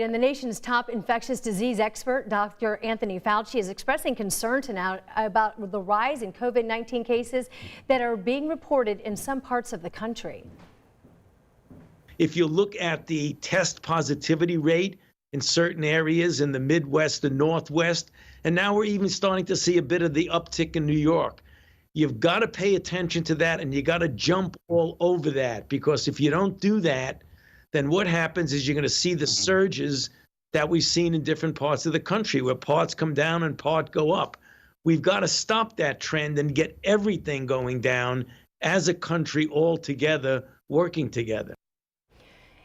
And the nation's top infectious disease expert, Dr. Anthony Fauci, is expressing concern tonight about the rise in COVID-19 cases that are being reported in some parts of the country. If you look at the test positivity rate in certain areas in the Midwest and Northwest, and now we're even starting to see a bit of the uptick in New York. You've got to pay attention to that, and you got to jump all over that, because if you don't do that, then what happens is you're going to see the surges that we've seen in different parts of the country, where parts come down and parts go up. We've got to stop that trend and get everything going down as a country all together, working together.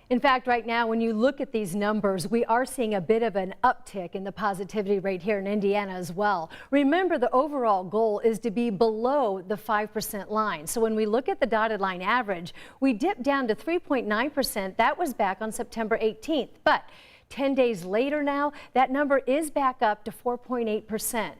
In fact, right now, when you look at these numbers, we are seeing a bit of an uptick in the positivity rate here in Indiana as well. Remember, the overall goal is to be below the 5% line. So when we look at the dotted line average, we dipped down to 3.9%. That was back on September 18th. But 10 days later now, that number is back up to 4.8%.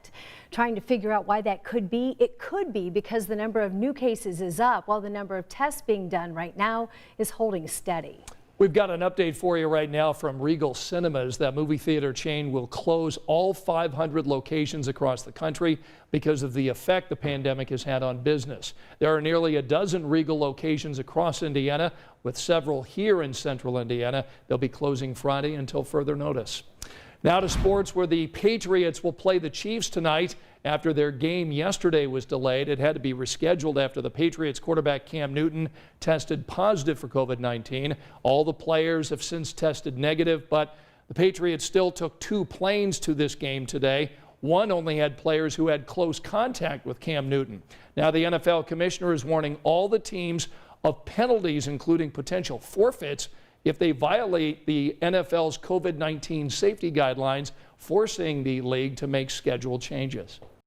Trying to figure out why that could be. It could be because the number of new cases is up, while the number of tests being done right now is holding steady. We've got an update for you right now from Regal Cinemas. That movie theater chain will close all 500 locations across the country because of the effect the pandemic has had on business. There are nearly a dozen Regal locations across Indiana, with several here in central Indiana. They'll be closing Friday until further notice. Now to sports, where the Patriots will play the Chiefs tonight after their game yesterday was delayed. It had to be rescheduled after the Patriots quarterback Cam Newton tested positive for COVID-19. All the players have since tested negative, but the Patriots still took 2 planes to this game today. One only had players who had close contact with Cam Newton. Now the NFL commissioner is warning all the teams of penalties, including potential forfeits, if they violate the NFL's COVID-19 safety guidelines, forcing the league to make schedule changes.